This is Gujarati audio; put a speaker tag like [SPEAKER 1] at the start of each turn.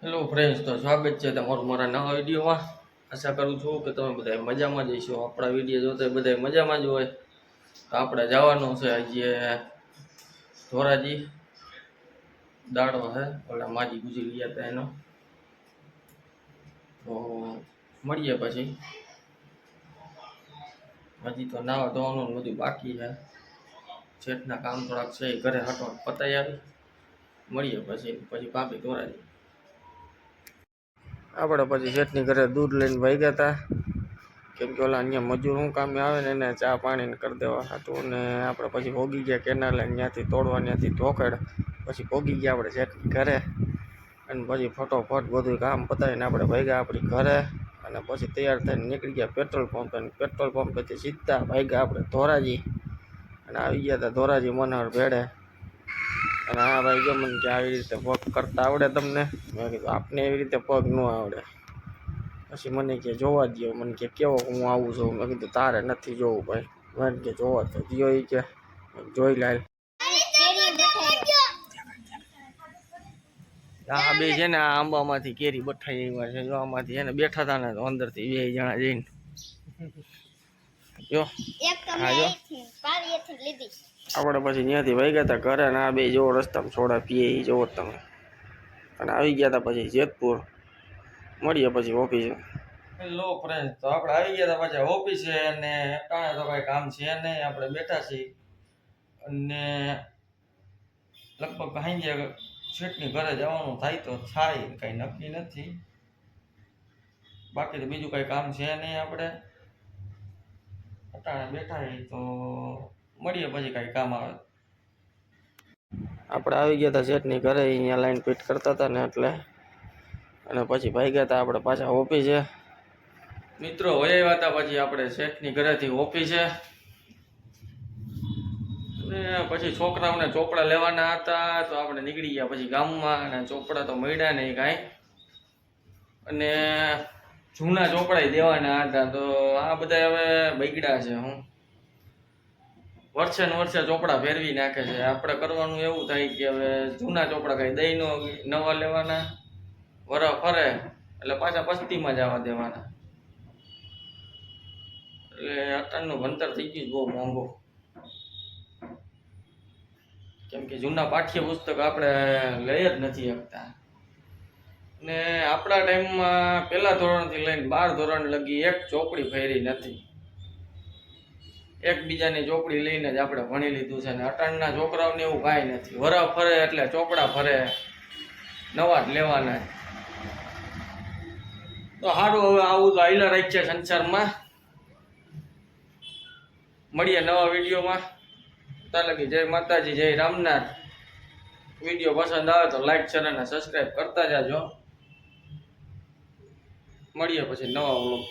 [SPEAKER 1] હેલો ફ્રેન્ડ્સ, તો સ્વાગત છે તમારું મારા નવા વિડીયોમાં। આશા કરું છું કે તમે બધા મજામાં જ હશો। આપણા વિડીયો જોતા બધા મજામાં જ હોય। તો આપણે જવાનું છે આજે ધોરાજી, દાડો છે ઓલા માજી ગુજરી ગયા હતા એનો। તો મળીએ પછી। હજી તો નાવા ધોવાનું બધું બાકી છે। શેઠના કામ થોડાક છે ઘરે હટો પતાઈ આવી। મળીએ પછી ભાભી ધોરાજી। આપણે પછી શેઠની ઘરે દૂધ લઈને ભાઈ ગયા હતા, કેમ કે ઓલા અહીંયા મજૂર શું કામે આવે ને એને ચા પાણી કરી દેવા હતું। ને આપણે પછી ભોગી ગયા કેનાલે, ત્યાંથી તોડવા, ત્યાંથી ધોકડ, પછી ભોગી ગયા આપણે શેઠની ઘરે। અને પછી ફટોફટ બધું કામ પતાવીને આપણે ભાગ્યા આપણી ઘરે। અને પછી તૈયાર થઈને નીકળી ગયા પેટ્રોલ પંપ, અને પેટ્રોલ પંપેથી સીધા ભાગ્યા આપણે ધોરાજી। અને આવી ગયા હતા ધોરાજી મનહર ભેડે। અને આ ભાઈ જો મને કે આવી રીતે પગ કરતા આવડે તમને? મેં કીધું આપને એવી રીતે પગ ન આવડે। પછી મને કે જોવા દો, મને કે કેવો હું આવું છું? મેં કીધું તારે નથી જોવું ભાઈ, મને કે જોવા તો દિયો। એ કે જોઈ લાલ। આ બે છે ને આ આંબામાંથી કેરી બઠાઈ આવ્યા છે। જો આમાંથી એને બેઠા હતા ને અંદરથી 2 જણા જઈને જો હા જો આપણે પછી ત્યાંથી વહી ગયા હતા ઘરે। અને આ બે જો રસ્તામાં સોડા પીએ એ જોવો તમે। અને આવી ગયા હતા પછી જેતપુર। મળીએ પછી ઓફિસે। હેલો ફ્રેન્ડ, તો આપણે આવી ગયા હતા પાછા ઓફિસે। અને અટાણે તો કઈ કામ છે નહીં, આપણે બેઠા છીએ। અને લગભગ સાંજે શેઠની ઘરે જવાનું થાય તો થાય, કઈ નક્કી નથી। બાકી તો બીજું કઈ કામ છે નહીં। આપણે અટાણે બેઠા તો મળીએ પછી કઈ કામ આવે। આપણે આવી ગયા હતા શેઠની ઘરે, અહીંયા લાઈન ફિટ કરતા હતા ને એટલે। અને પછી ભાઈ ગયા હતા આપણે પાછા ઓફિસે। મિત્રો વહી આવ્યા હતા પછી આપણે શેઠની ઘરેથી ઓફિસે। ને પછી છોકરાઓને ચોપડા લેવાના હતા તો આપણે નીકળી ગયા પછી ગામમાં। અને ચોપડા તો મળ્યા નહીં કાંઈ, અને જૂના ચોપડા દેવાના હતા। તો આ બધા હવે બગડ્યા છે। હું વર્ષે ને વર્ષે ચોપડા ફેરવી નાખે છે। આપણે કરવાનું એવું થાય કે હવે જૂના ચોપડા કઈ દઈ નો નવા લેવાના, વરસ ફરે એટલે પાછા પસ્તીમાં જવા દેવાના। એટલે અત્યારનું ભણતર થઈ ગયું બહુ મોંઘું, કેમ કે જૂના પાઠ્યપુસ્તક આપણે લઈ જ નથી શકતા। ને આપણા ટાઈમમાં 1 ધોરણથી લઈને 12 ધોરણ લગી એક ચોપડી ફેરી નથી। એકબીજાની ચોપડી લઈને જ આપણે ભણી લીધું છે। ને અટાણના છોકરાઓને એવું કાંઈ નથી, વરસ ફરે એટલે ચોપડા ફરે, નવા જ લેવાના। તો સારું, હવે આવું તો હાઈલા રાખીએ સંસારમાં। મળીએ નવા વિડીયોમાં। ત્યાં લગી જય માતાજી, જય રામનાથ। વિડીયો પસંદ આવે તો લાઈક, શેર અને સબસ્ક્રાઈબ કરતા જાજો। મળીએ પછી નવા વ્લોગ।